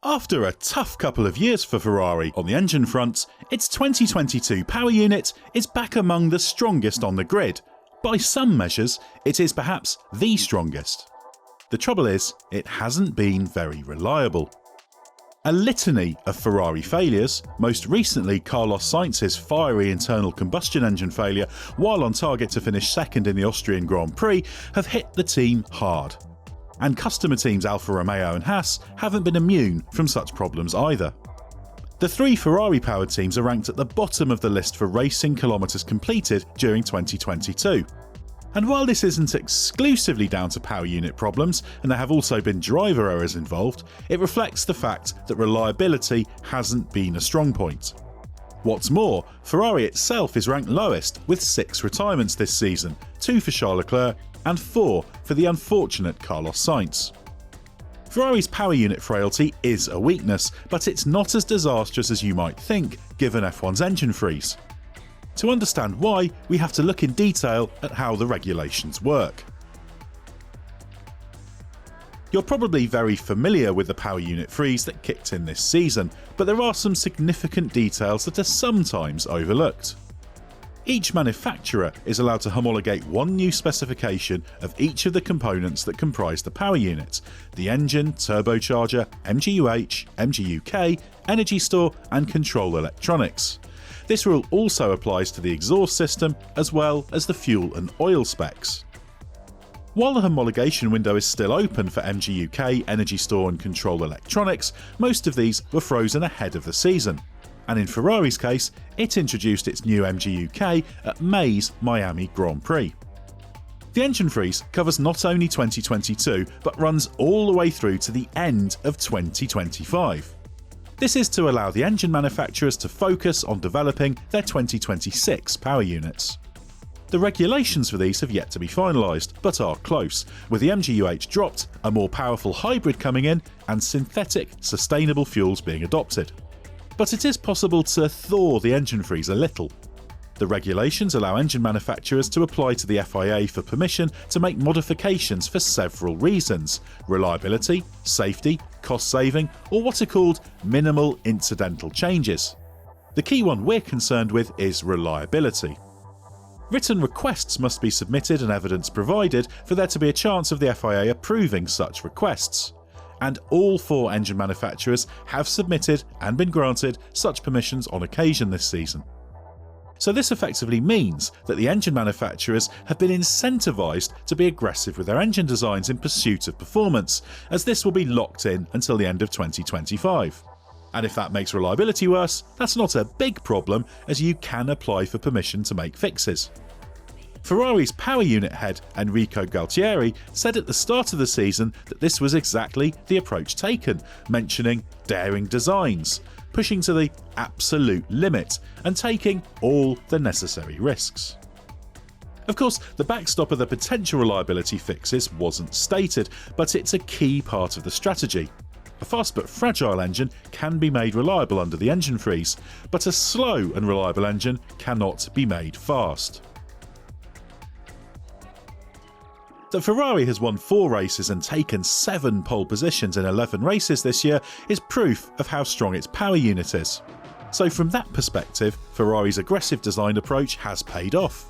After a tough couple of years for Ferrari on the engine front, its 2022 power unit is back among the strongest on the grid. By some measures, it is perhaps the strongest. The trouble is, it hasn't been very reliable. A litany of Ferrari failures, most recently Carlos Sainz's fiery internal combustion engine failure while on target to finish second in the Austrian Grand Prix, have hit the team hard. And customer teams Alfa Romeo and Haas haven't been immune from such problems either. The three Ferrari-powered teams are ranked at the bottom of the list for racing kilometres completed during 2022. And while this isn't exclusively down to power unit problems, and there have also been driver errors involved, it reflects the fact that reliability hasn't been a strong point. What's more, Ferrari itself is ranked lowest with 6 retirements this season, 2 for Charles Leclerc and 4 for the unfortunate Carlos Sainz. Ferrari's power unit frailty is a weakness, but it's not as disastrous as you might think given F1's engine freeze. To understand why, we have to look in detail at how the regulations work. You're probably very familiar with the power unit freeze that kicked in this season, but there are some significant details that are sometimes overlooked. Each manufacturer is allowed to homologate one new specification of each of the components that comprise the power unit: the engine, turbocharger, MGUH, MGUK, energy store and control electronics. This rule also applies to the exhaust system as well as the fuel and oil specs. While the homologation window is still open for MGUK, energy store and control electronics, most of these were frozen ahead of the season. And in Ferrari's case, it introduced its new MGUK at May's Miami Grand Prix. The engine freeze covers not only 2022, but runs all the way through to the end of 2025. This is to allow the engine manufacturers to focus on developing their 2026 power units. The regulations for these have yet to be finalised, but are close, with the MGUH dropped, a more powerful hybrid coming in, and synthetic, sustainable fuels being adopted. But it is possible to thaw the engine freeze a little. The regulations allow engine manufacturers to apply to the FIA for permission to make modifications for several reasons: reliability, safety, cost saving, or what are called minimal incidental changes. The key one we're concerned with is reliability. Written requests must be submitted and evidence provided for there to be a chance of the FIA approving such requests. And all 4 engine manufacturers have submitted and been granted such permissions on occasion this season. So this effectively means that the engine manufacturers have been incentivised to be aggressive with their engine designs in pursuit of performance, as this will be locked in until the end of 2025. And if that makes reliability worse, that's not a big problem, as you can apply for permission to make fixes. Ferrari's power unit head Enrico Gualtieri said at the start of the season that this was exactly the approach taken, mentioning daring designs, pushing to the absolute limit and taking all the necessary risks. Of course, the backstop of the potential reliability fixes wasn't stated, but it's a key part of the strategy. A fast but fragile engine can be made reliable under the engine freeze, but a slow and reliable engine cannot be made fast. That Ferrari has won 4 races and taken 7 pole positions in 11 races this year is proof of how strong its power unit is. So from that perspective, Ferrari's aggressive design approach has paid off.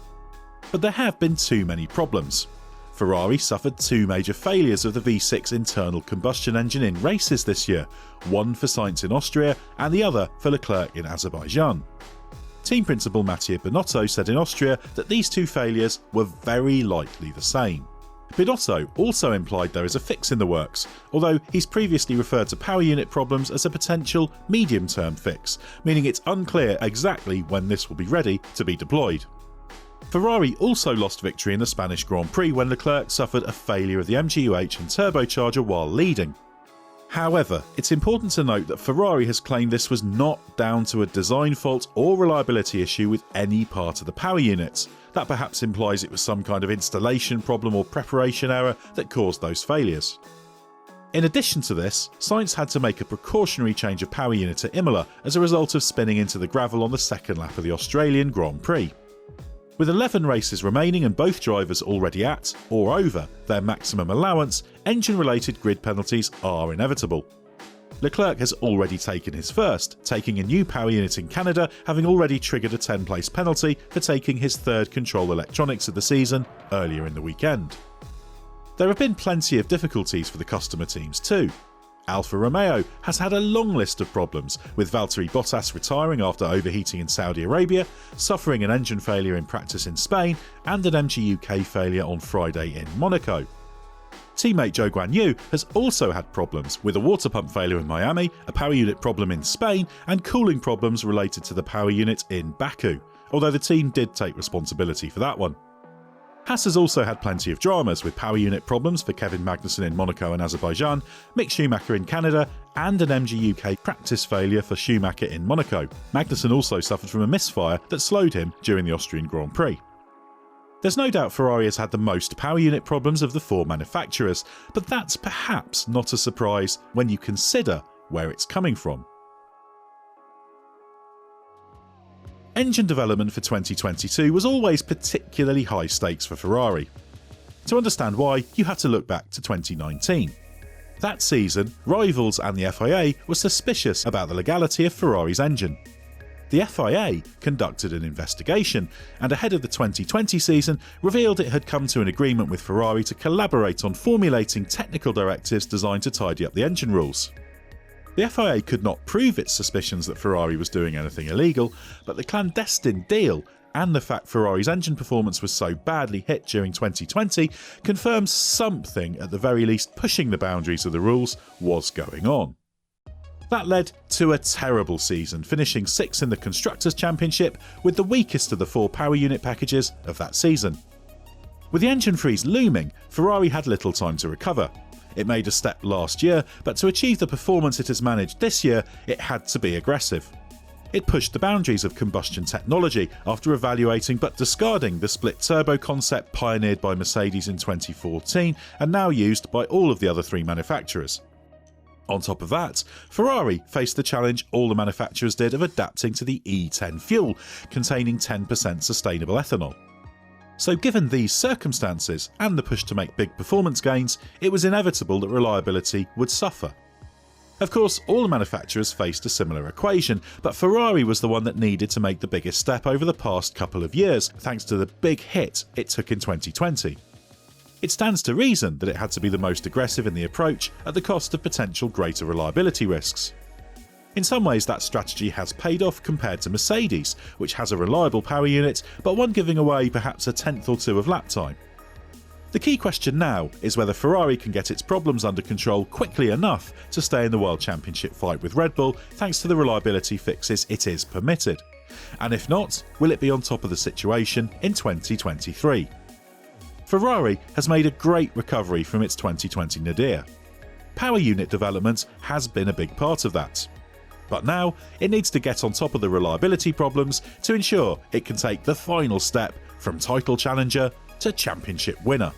But there have been too many problems. Ferrari suffered 2 major failures of the V6 internal combustion engine in races this year, one for Sainz in Austria and the other for Leclerc in Azerbaijan. Team principal Mattia Binotto said in Austria that these 2 failures were very likely the same. Binotto also implied there is a fix in the works, although he's previously referred to power unit problems as a potential medium-term fix, meaning it's unclear exactly when this will be ready to be deployed. Ferrari also lost victory in the Spanish Grand Prix when Leclerc suffered a failure of the MGUH and turbocharger while leading. However, it's important to note that Ferrari has claimed this was not down to a design fault or reliability issue with any part of the power units. That perhaps implies it was some kind of installation problem or preparation error that caused those failures. In addition to this, Sainz had to make a precautionary change of power unit at Imola as a result of spinning into the gravel on the second lap of the Australian Grand Prix. With 11 races remaining and both drivers already at, or over, their maximum allowance, engine-related grid penalties are inevitable. Leclerc has already taken his first, taking a new power unit in Canada, having already triggered a 10-place penalty for taking his third control electronics of the season earlier in the weekend. There have been plenty of difficulties for the customer teams too. Alfa Romeo has had a long list of problems, with Valtteri Bottas retiring after overheating in Saudi Arabia, suffering an engine failure in practice in Spain, and an MGU-K failure on Friday in Monaco. Teammate Zhou Guanyu has also had problems, with a water pump failure in Miami, a power unit problem in Spain, and cooling problems related to the power unit in Baku, although the team did take responsibility for that one. Haas has also had plenty of dramas, with power unit problems for Kevin Magnussen in Monaco and Azerbaijan, Mick Schumacher in Canada, and an MGU-K practice failure for Schumacher in Monaco. Magnussen also suffered from a misfire that slowed him during the Austrian Grand Prix. There's no doubt Ferrari has had the most power unit problems of the four manufacturers, but that's perhaps not a surprise when you consider where it's coming from. Engine development for 2022 was always particularly high stakes for Ferrari. To understand why, you have to look back to 2019. That season, rivals and the FIA were suspicious about the legality of Ferrari's engine. The FIA conducted an investigation and ahead of the 2020 season revealed it had come to an agreement with Ferrari to collaborate on formulating technical directives designed to tidy up the engine rules. The FIA could not prove its suspicions that Ferrari was doing anything illegal, but the clandestine deal and the fact Ferrari's engine performance was so badly hit during 2020 confirms something, at the very least pushing the boundaries of the rules, was going on. That led to a terrible season, finishing 6th in the Constructors' Championship with the weakest of the 4 power unit packages of that season. With the engine freeze looming, Ferrari had little time to recover. It made a step last year, but to achieve the performance it has managed this year, it had to be aggressive. It pushed the boundaries of combustion technology after evaluating but discarding the split turbo concept pioneered by Mercedes in 2014 and now used by all of the other 3 manufacturers. On top of that, Ferrari faced the challenge all the manufacturers did of adapting to the E10 fuel, containing 10% sustainable ethanol. So given these circumstances and the push to make big performance gains, it was inevitable that reliability would suffer. Of course, all the manufacturers faced a similar equation, but Ferrari was the one that needed to make the biggest step over the past couple of years, thanks to the big hit it took in 2020. It stands to reason that it had to be the most aggressive in the approach at the cost of potential greater reliability risks. In some ways that strategy has paid off compared to Mercedes, which has a reliable power unit, but one giving away perhaps a tenth or two of lap time. The key question now is whether Ferrari can get its problems under control quickly enough to stay in the World Championship fight with Red Bull thanks to the reliability fixes it is permitted. And if not, will it be on top of the situation in 2023? Ferrari has made a great recovery from its 2020 nadir. Power unit development has been a big part of that. But now, it needs to get on top of the reliability problems to ensure it can take the final step from title challenger to championship winner.